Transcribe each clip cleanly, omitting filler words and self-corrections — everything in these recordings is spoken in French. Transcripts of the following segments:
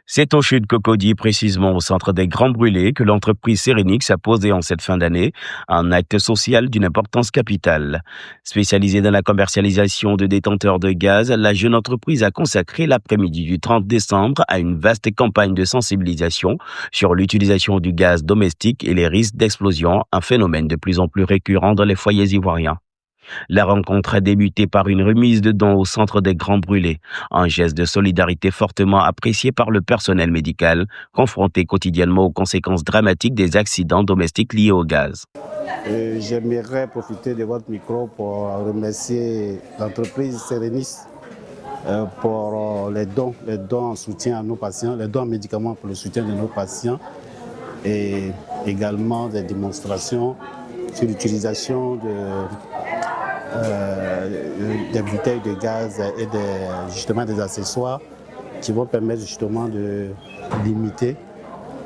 C'est au CHU de Cocody, précisément au centre des Grands Brûlés, que l'entreprise Serenix a posé en cette fin d'année un acte social d'une importance capitale. Spécialisée dans la commercialisation de détenteurs de gaz, la jeune entreprise a consacré l'après-midi du 30 décembre à une vaste campagne de sensibilisation sur l'utilisation du gaz domestique et les risques d'explosion, un phénomène de plus en plus récurrent dans les foyers ivoiriens. La rencontre a débuté par une remise de dons au centre des Grands Brûlés, un geste de solidarité fortement apprécié par le personnel médical, confronté quotidiennement aux conséquences dramatiques des accidents domestiques liés au gaz. J'aimerais profiter de votre micro pour remercier l'entreprise Serenix pour les dons en soutien à nos patients, les dons en médicaments pour le soutien de nos patients et également des démonstrations sur l'utilisation des bouteilles de gaz et justement des accessoires qui vont permettre justement de limiter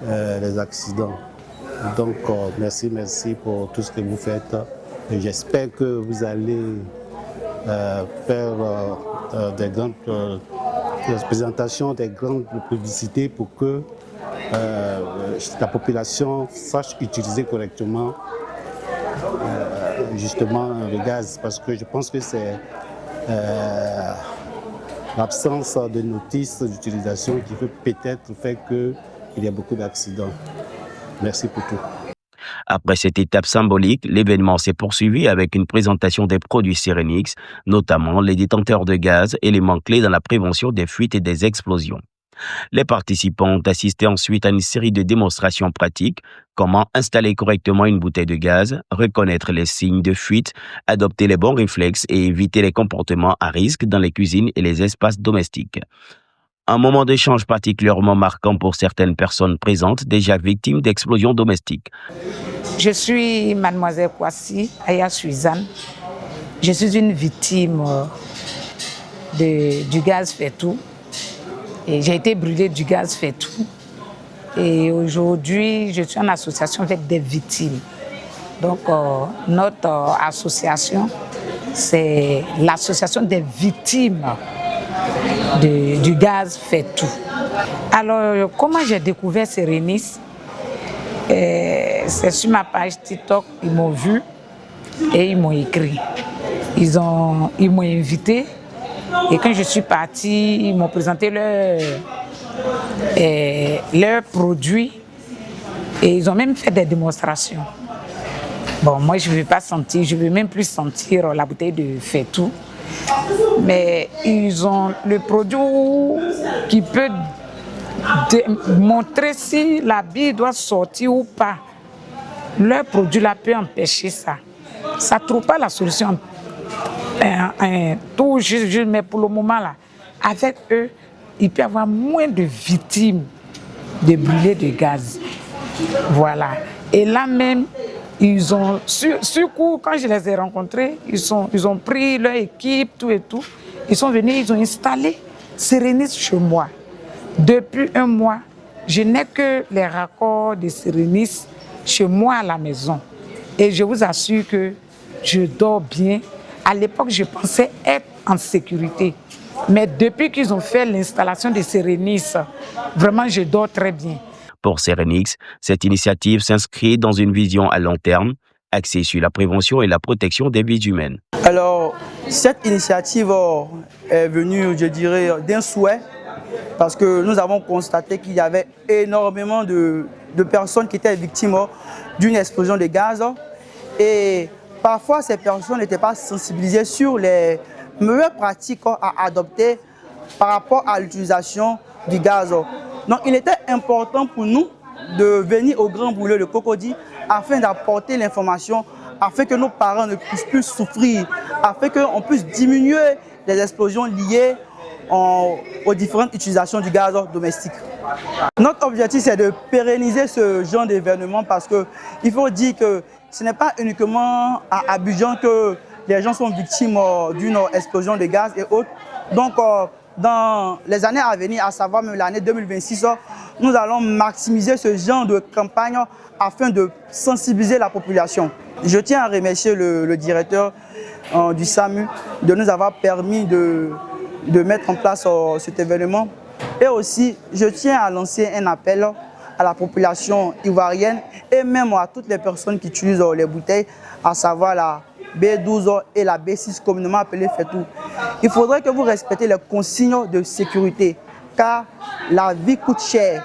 les accidents. Donc merci pour tout ce que vous faites. J'espère que vous allez faire des grandes présentations, des grandes publicités pour que la population sache utiliser correctement justement le gaz, parce que je pense que c'est l'absence de notices d'utilisation qui peut peut-être faire qu'il y a beaucoup d'accidents. Merci pour tout. Après cette étape symbolique, l'événement s'est poursuivi avec une présentation des produits Serenix, notamment les détenteurs de gaz, éléments clés dans la prévention des fuites et des explosions. Les participants ont assisté ensuite à une série de démonstrations pratiques, comment installer correctement une bouteille de gaz, reconnaître les signes de fuite, adopter les bons réflexes et éviter les comportements à risque dans les cuisines et les espaces domestiques. Un moment d'échange particulièrement marquant pour certaines personnes présentes déjà victimes d'explosions domestiques. Je suis mademoiselle Kwasi Aya Suzanne. Je suis une victime du gaz Fetou. Et j'ai été brûlée du gaz Fetou. Et aujourd'hui, je suis en association avec des victimes. Donc, notre association, c'est l'association des victimes du gaz Fetou. Alors, comment j'ai découvert Serenix? C'est sur ma page TikTok, ils m'ont vu et ils m'ont écrit. Ils m'ont invité. Et quand je suis partie, ils m'ont présenté leurs produits et ils ont même fait des démonstrations. Bon, moi, je ne veux pas sentir, je ne veux même plus sentir la bouteille de Fetou. Mais ils ont le produit qui peut montrer si la bille doit sortir ou pas. Leur produit là peut empêcher ça. Ça ne trouve pas la solution. Tout juste, mais pour le moment là, avec eux, il peut y avoir moins de victimes de brûlés de gaz. Voilà. Et là même, ils ont, sur coup, quand je les ai rencontrés, ils ont pris leur équipe, tout et tout. Ils sont venus, ils ont installé Serenix chez moi. Depuis un mois, je n'ai que les raccords de Serenix chez moi à la maison. Et je vous assure que je dors bien. À l'époque, je pensais être en sécurité. Mais depuis qu'ils ont fait l'installation de Serenix, vraiment, je dors très bien. Pour Serenix, cette initiative s'inscrit dans une vision à long terme, axée sur la prévention et la protection des vies humaines. Alors, cette initiative est venue, je dirais, d'un souhait, parce que nous avons constaté qu'il y avait énormément de personnes qui étaient victimes d'une explosion de gaz. Et parfois, ces personnes n'étaient pas sensibilisées sur les meilleures pratiques à adopter par rapport à l'utilisation du gaz. Donc, il était important pour nous de venir au Grand Brûlés de Cocody afin d'apporter l'information, afin que nos parents ne puissent plus souffrir, afin qu'on puisse diminuer les explosions liées aux différentes utilisations du gaz domestique. Notre objectif, c'est de pérenniser ce genre d'événement parce qu'il faut dire que ce n'est pas uniquement à Abidjan que les gens sont victimes d'une explosion de gaz et autres. Donc, dans les années à venir, à savoir même l'année 2026, nous allons maximiser ce genre de campagne afin de sensibiliser la population. Je tiens à remercier le directeur du SAMU de nous avoir permis de mettre en place cet événement Et aussi, je tiens à lancer un appel à la population ivoirienne et même à toutes les personnes qui utilisent les bouteilles, à savoir la B12 et la B6 communément appelée Fetou. Il faudrait que vous respectez les consignes de sécurité car la vie coûte cher.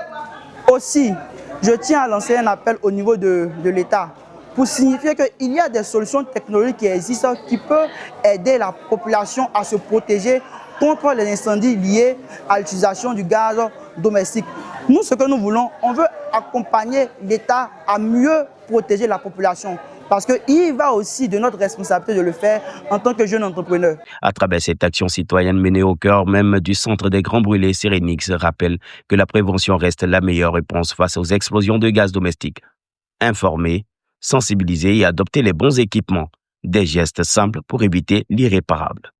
Aussi, je tiens à lancer un appel au niveau de l'État pour signifier qu'il y a des solutions technologiques qui existent qui peuvent aider la population à se protéger contre les incendies liés à l'utilisation du gaz domestique. Nous, ce que nous voulons, on veut accompagner l'État à mieux protéger la population. Parce qu'il va aussi de notre responsabilité de le faire en tant que jeune entrepreneur. À travers cette action citoyenne menée au cœur même du centre des grands brûlés, Serenix rappelle que la prévention reste la meilleure réponse face aux explosions de gaz domestique. Informer, sensibiliser et adopter les bons équipements, des gestes simples pour éviter l'irréparable.